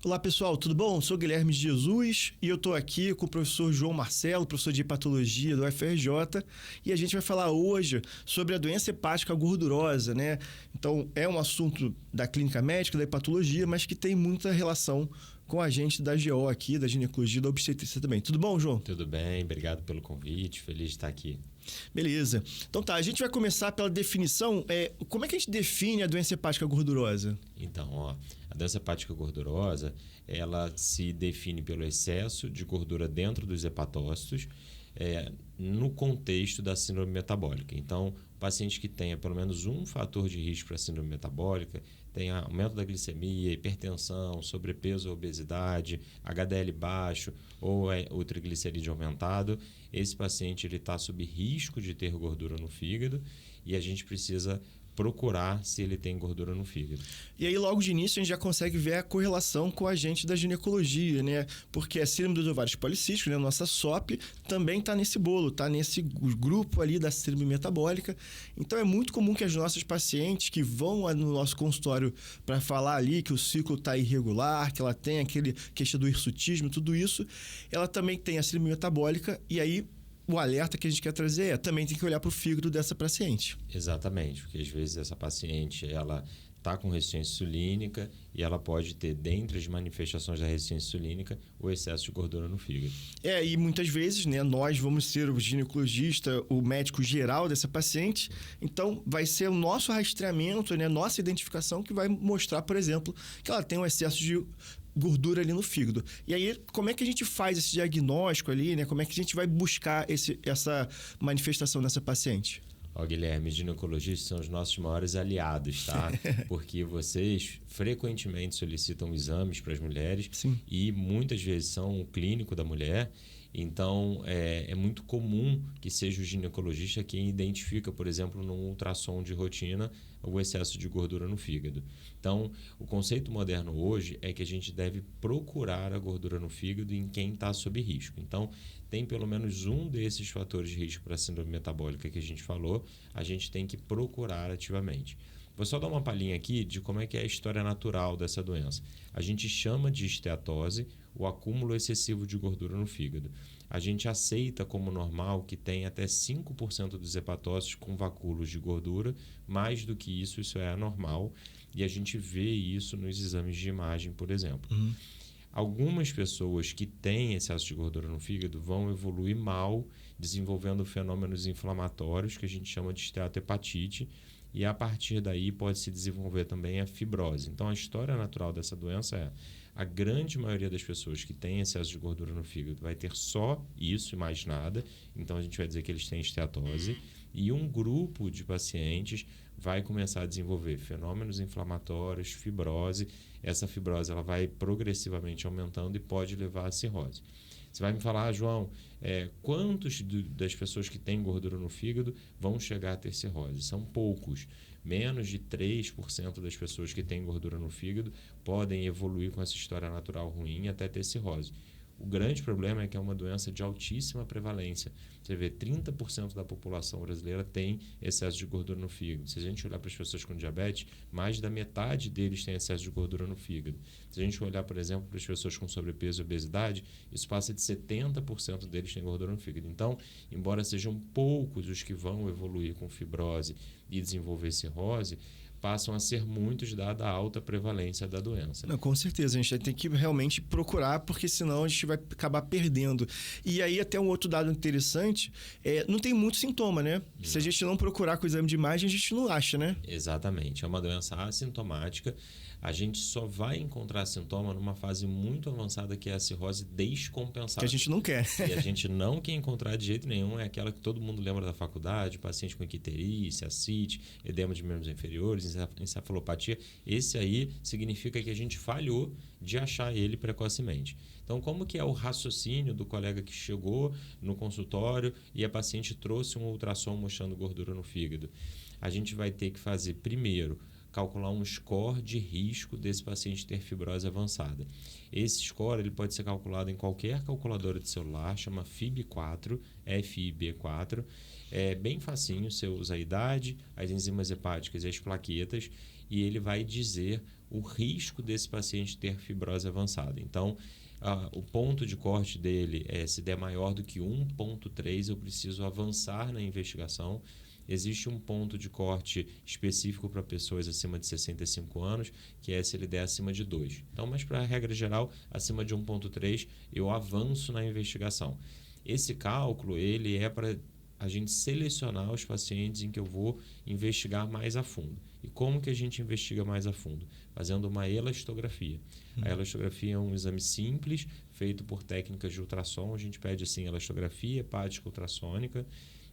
Olá pessoal, tudo bom? Sou Guilherme de Jesus e eu estou aqui com o professor João Marcelo, professor de hepatologia do UFRJ, e a gente vai falar hoje sobre a doença hepática gordurosa, né? Então é um assunto da clínica médica, da hepatologia, mas que tem muita relação com a gente da GO aqui, da ginecologia e da obstetrícia também. Tudo bom, João? Tudo bem, obrigado pelo convite, feliz de estar aqui. Beleza. Então tá, a gente vai começar pela definição. Como é que a gente define a doença hepática gordurosa? Então, a doença hepática gordurosa, ela se define pelo excesso de gordura dentro dos hepatócitos, no contexto da síndrome metabólica. Então, paciente que tenha pelo menos um fator de risco para síndrome metabólica, tem aumento da glicemia, hipertensão, sobrepeso ou obesidade, HDL baixo ou o triglicerídeo aumentado, esse paciente está sob risco de ter gordura no fígado e a gente precisa procurar se ele tem gordura no fígado. E aí, logo de início, a gente já consegue ver a correlação com a gente da ginecologia, né? Porque a síndrome dos ovários policísticos, né? Nossa SOP, também está nesse bolo, está nesse grupo ali da síndrome metabólica. Então, é muito comum que as nossas pacientes que vão no nosso consultório para falar ali que o ciclo está irregular, que ela tem aquele queixa do hirsutismo, tudo isso, ela também tem a síndrome metabólica e aí o alerta que a gente quer trazer também tem que olhar para o fígado dessa paciente. Exatamente, porque às vezes essa paciente ela está com resistência insulínica e ela pode ter, dentre as manifestações da resistência insulínica, o excesso de gordura no fígado. E muitas vezes, né, nós vamos ser o ginecologista, o médico geral dessa paciente, então vai ser o nosso rastreamento, né, nossa identificação que vai mostrar, por exemplo, que ela tem um excesso de gordura ali no fígado. E aí, como é que a gente faz esse diagnóstico ali, né? Como é que a gente vai buscar essa manifestação nessa paciente? Guilherme, os ginecologistas são os nossos maiores aliados, tá? Porque vocês frequentemente solicitam exames para as mulheres. Sim. E muitas vezes são o clínico da mulher. Então, é muito comum que seja o ginecologista quem identifica, por exemplo, num ultrassom de rotina, o excesso de gordura no fígado. Então, o conceito moderno hoje é que a gente deve procurar a gordura no fígado em quem está sob risco. Então, tem pelo menos um desses fatores de risco para a síndrome metabólica que a gente falou, a gente tem que procurar ativamente. Vou só dar uma palhinha aqui de como é que é a história natural dessa doença. A gente chama de esteatose o acúmulo excessivo de gordura no fígado. A gente aceita como normal que tem até 5% dos hepatócitos com vacúolos de gordura. Mais do que isso é anormal. E a gente vê isso nos exames de imagem, por exemplo. Uhum. Algumas pessoas que têm excesso de gordura no fígado vão evoluir mal, desenvolvendo fenômenos inflamatórios que a gente chama de esteatohepatite. E a partir daí pode se desenvolver também a fibrose. Então a história natural dessa doença é: a grande maioria das pessoas que têm excesso de gordura no fígado vai ter só isso e mais nada. Então a gente vai dizer que eles têm esteatose. E um grupo de pacientes vai começar a desenvolver fenômenos inflamatórios, fibrose. Essa fibrose ela vai progressivamente aumentando e pode levar à cirrose. Você vai me falar, João, quantos das pessoas que têm gordura no fígado vão chegar a ter cirrose? São poucos. Menos de 3% das pessoas que têm gordura no fígado podem evoluir com essa história natural ruim até ter cirrose. O grande problema é que é uma doença de altíssima prevalência. Você vê, 30% da população brasileira tem excesso de gordura no fígado. Se a gente olhar para as pessoas com diabetes, mais da metade deles tem excesso de gordura no fígado. Se a gente olhar, por exemplo, para as pessoas com sobrepeso e obesidade, isso passa de 70% deles têm gordura no fígado. Então, embora sejam poucos os que vão evoluir com fibrose e desenvolver cirrose, passam a ser muitos dada a alta prevalência da doença. Não, com certeza, a gente tem que realmente procurar, porque senão a gente vai acabar perdendo. E aí até um outro dado interessante, não tem muito sintoma, né? Não. Se a gente não procurar com o exame de imagem, a gente não acha, né? Exatamente, é uma doença assintomática. A gente só vai encontrar sintoma numa fase muito avançada, que é a cirrose descompensada. Que a gente não quer. E a gente não quer encontrar de jeito nenhum, é aquela que todo mundo lembra da faculdade, paciente com icterícia, ascite, edema de membros inferiores, encefalopatia. Esse aí significa que a gente falhou de achar ele precocemente. Então, como que é o raciocínio do colega que chegou no consultório e a paciente trouxe um ultrassom mostrando gordura no fígado? A gente vai ter que fazer, primeiro, calcular um score de risco desse paciente ter fibrose avançada. Esse score ele pode ser calculado em qualquer calculadora de celular, chama FIB4, FIB4. É bem facinho, você usa a idade, as enzimas hepáticas e as plaquetas e ele vai dizer o risco desse paciente ter fibrose avançada. Então, o ponto de corte dele se der maior do que 1,3, eu preciso avançar na investigação. Existe um ponto de corte específico para pessoas acima de 65 anos, que é se ele der acima de 2. Então, mas para a regra geral, acima de 1,3, eu avanço na investigação. Esse cálculo ele é para a gente selecionar os pacientes em que eu vou investigar mais a fundo. E como que a gente investiga mais a fundo? Fazendo uma elastografia. A elastografia é um exame simples, feito por técnicas de ultrassom. A gente pede assim, elastografia hepática ultrassônica.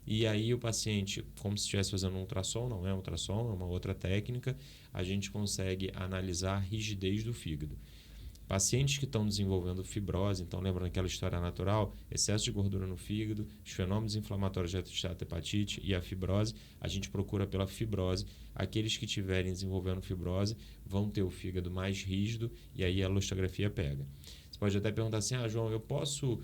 E aí o paciente, como se estivesse fazendo um ultrassom, não é um ultrassom, é uma outra técnica, a gente consegue analisar a rigidez do fígado. Pacientes que estão desenvolvendo fibrose, então lembrando aquela história natural, excesso de gordura no fígado, os fenômenos inflamatórios de esteatopatite e a fibrose, a gente procura pela fibrose. Aqueles que estiverem desenvolvendo fibrose vão ter o fígado mais rígido e aí a elastografia pega. Você pode até perguntar assim, João, eu posso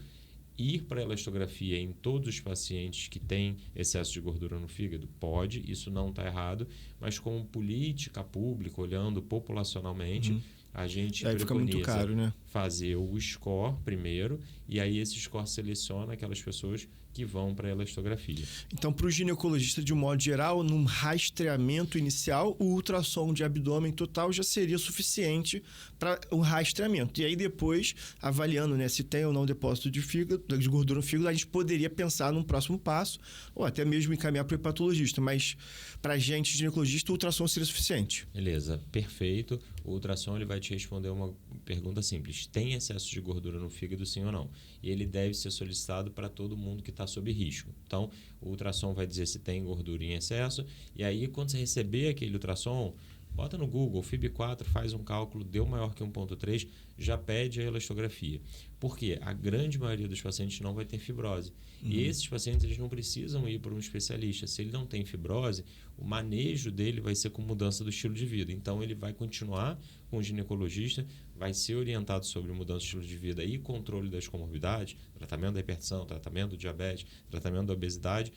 ir para a elastografia em todos os pacientes que têm excesso de gordura no fígado? Pode, isso não está errado, mas como política pública, olhando populacionalmente, a gente aí fica muito caro, né? Fazer o score primeiro, e aí esse score seleciona aquelas pessoas que vão para a elastografia. Então, para o ginecologista, de um modo geral, num rastreamento inicial, o ultrassom de abdômen total já seria suficiente para um rastreamento. E aí depois, avaliando, né, se tem ou não depósito de gordura no fígado, a gente poderia pensar num próximo passo, ou até mesmo encaminhar para o hepatologista. Mas para a gente, ginecologista, o ultrassom seria suficiente. Beleza, perfeito. O ultrassom ele vai te responder uma pergunta simples. Tem excesso de gordura no fígado, sim ou não? E ele deve ser solicitado para todo mundo que está sob risco. Então, o ultrassom vai dizer se tem gordura em excesso. E aí, quando você receber aquele ultrassom, bota no Google, FIB4, faz um cálculo, deu maior que 1,3, já pede a elastografia. Por quê? A grande maioria dos pacientes não vai ter fibrose. E esses pacientes eles não precisam ir para um especialista. Se ele não tem fibrose, o manejo dele vai ser com mudança do estilo de vida. Então, ele vai continuar com o ginecologista, vai ser orientado sobre mudança de estilo de vida e controle das comorbidades, tratamento da hipertensão, tratamento do diabetes, tratamento da obesidade,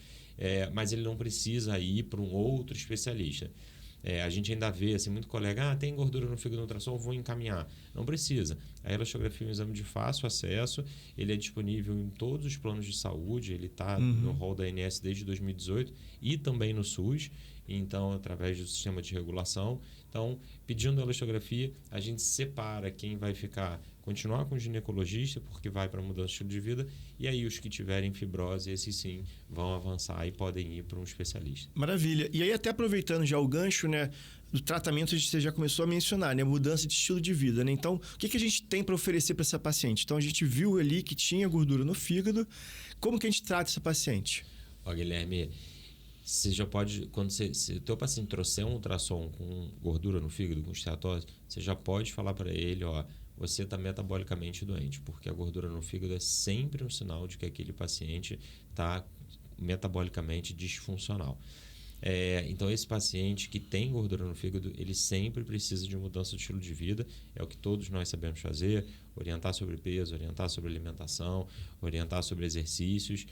mas ele não precisa ir para um outro especialista. A gente ainda vê assim, muito colega, tem gordura no fígado no ultrassom, vou encaminhar. Não precisa. A elastografia é um exame de fácil acesso, ele é disponível em todos os planos de saúde, ele está no rol da ANS desde 2018 e também no SUS, então através do sistema de regulação. Então, pedindo a elastografia, a gente separa quem vai continuar com o ginecologista, porque vai para mudança de estilo de vida, e aí os que tiverem fibrose, esses sim, vão avançar e podem ir para um especialista. Maravilha. E aí, até aproveitando já o gancho, né, do tratamento, você já começou a mencionar, né, mudança de estilo de vida, né? Então, o que a gente tem para oferecer para essa paciente? Então, a gente viu ali que tinha gordura no fígado. Como que a gente trata essa paciente? Guilherme, você já pode, se o teu paciente trouxer um ultrassom com gordura no fígado, com esteatose, você já pode falar para ele, você está metabolicamente doente, porque a gordura no fígado é sempre um sinal de que aquele paciente está metabolicamente disfuncional. Então, esse paciente que tem gordura no fígado, ele sempre precisa de mudança de estilo de vida. É o que todos nós sabemos fazer, orientar sobre peso, orientar sobre alimentação, orientar sobre exercícios.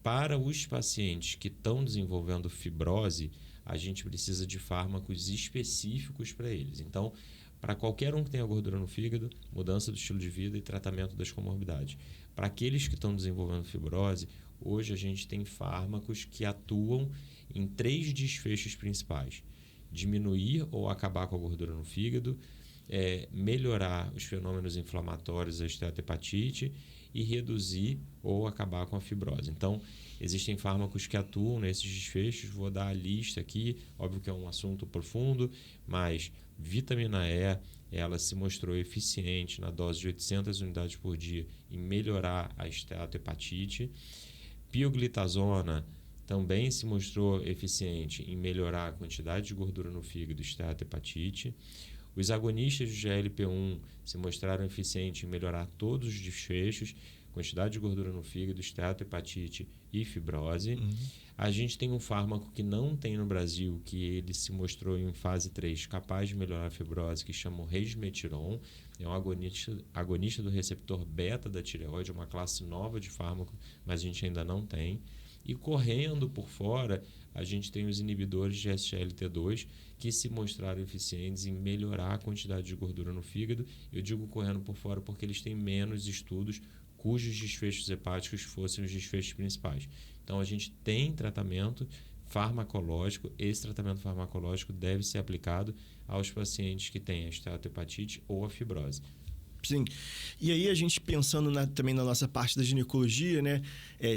Para os pacientes que estão desenvolvendo fibrose, a gente precisa de fármacos específicos para eles. Então, para qualquer um que tenha gordura no fígado, mudança do estilo de vida e tratamento das comorbidades. Para aqueles que estão desenvolvendo fibrose, hoje a gente tem fármacos que atuam em 3 desfechos principais. Diminuir ou acabar com a gordura no fígado, melhorar os fenômenos inflamatórios da esteatopatite e reduzir ou acabar com a fibrose. Então, existem fármacos que atuam nesses desfechos. Vou dar a lista aqui, óbvio que é um assunto profundo, mas vitamina E, ela se mostrou eficiente na dose de 800 unidades por dia em melhorar a esteatohepatite. Pioglitazona também se mostrou eficiente em melhorar a quantidade de gordura no fígado e esteatohepatite. Os agonistas do GLP-1 se mostraram eficientes em melhorar todos os desfechos, quantidade de gordura no fígado, esteatohepatite e fibrose. A gente tem um fármaco que não tem no Brasil, que ele se mostrou em fase 3 capaz de melhorar a fibrose, que chama o resmetirom. É um agonista do receptor beta da tireoide, uma classe nova de fármaco, mas a gente ainda não tem. E correndo por fora, a gente tem os inibidores de SGLT2 que se mostraram eficientes em melhorar a quantidade de gordura no fígado. Eu digo correndo por fora porque eles têm menos estudos cujos desfechos hepáticos fossem os desfechos principais. Então, a gente tem tratamento farmacológico. Esse tratamento farmacológico deve ser aplicado aos pacientes que têm a esteatohepatite ou a fibrose. Sim. E aí, a gente pensando também na nossa parte da ginecologia, né?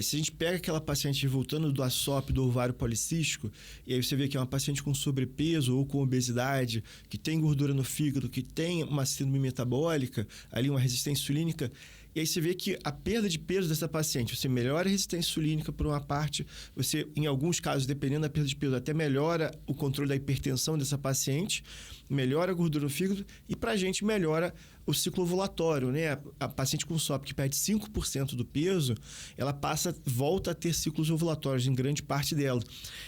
Se a gente pega aquela paciente voltando do ASOP, do ovário policístico, e aí você vê que é uma paciente com sobrepeso ou com obesidade, que tem gordura no fígado, que tem uma síndrome metabólica, ali uma resistência insulínica, e aí você vê que a perda de peso dessa paciente, você melhora a resistência insulínica por uma parte, você, em alguns casos, dependendo da perda de peso, até melhora o controle da hipertensão dessa paciente, melhora a gordura no fígado e, pra gente, melhora o ciclo ovulatório, né? A paciente com SOP que perde 5% do peso, ela volta a ter ciclos ovulatórios em grande parte dela.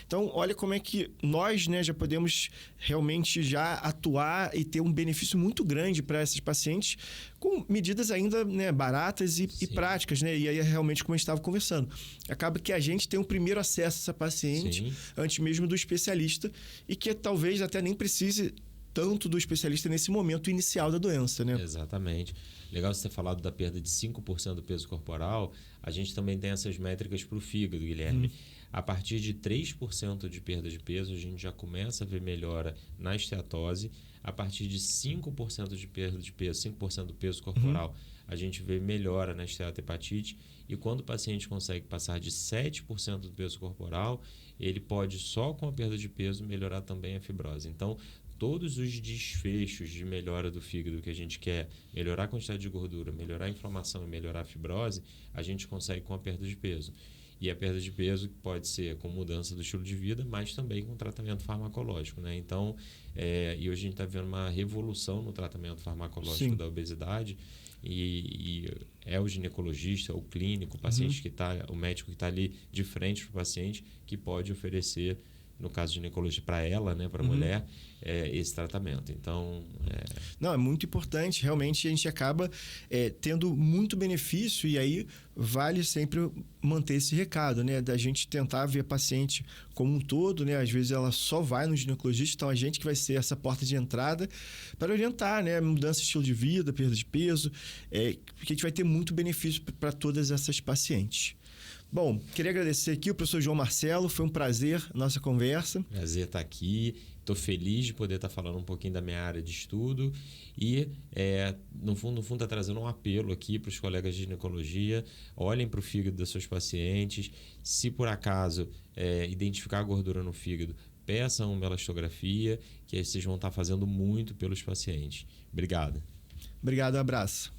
Então, olha como é que nós, né, já podemos realmente já atuar e ter um benefício muito grande para essas pacientes com medidas ainda, né, baratas e práticas, né? E aí, realmente, como a gente estava conversando, acaba que a gente tem um primeiro acesso a essa paciente antes mesmo do especialista e que talvez até nem precise tanto do especialista nesse momento inicial da doença, né? Exatamente. Legal você ter falado da perda de 5% do peso corporal. A gente também tem essas métricas para o fígado, Guilherme. A partir de 3% de perda de peso, a gente já começa a ver melhora na esteatose. A partir de 5% de perda de peso, 5% do peso corporal, a gente vê melhora na esteatohepatite. E quando o paciente consegue passar de 7% do peso corporal, ele pode, só com a perda de peso, melhorar também a fibrose. Então, todos os desfechos de melhora do fígado que a gente quer, melhorar a quantidade de gordura, melhorar a inflamação e melhorar a fibrose, a gente consegue com a perda de peso. E a perda de peso pode ser com mudança do estilo de vida, mas também com tratamento farmacológico, né? Então, e hoje a gente está vendo uma revolução no tratamento farmacológico da obesidade e é o ginecologista, o clínico, o paciente o médico que está ali de frente para o paciente que pode oferecer, no caso de ginecologia, para ela, né, para a mulher, esse tratamento. Então, Não, é muito importante. Realmente, a gente acaba tendo muito benefício e aí vale sempre manter esse recado, né? Da gente tentar ver a paciente como um todo, né? Às vezes ela só vai no ginecologista, então a gente que vai ser essa porta de entrada para orientar, né? Mudança de estilo de vida, perda de peso, porque a gente vai ter muito benefício para todas essas pacientes. Bom, queria agradecer aqui o professor João Marcelo, foi um prazer a nossa conversa. Prazer estar aqui, estou feliz de poder estar falando um pouquinho da minha área de estudo e, no fundo, está trazendo um apelo aqui para os colegas de ginecologia, olhem para o fígado das suas pacientes, se por acaso identificar a gordura no fígado, peçam uma elastografia, que aí vocês vão estar fazendo muito pelos pacientes. Obrigado. Obrigado, um abraço.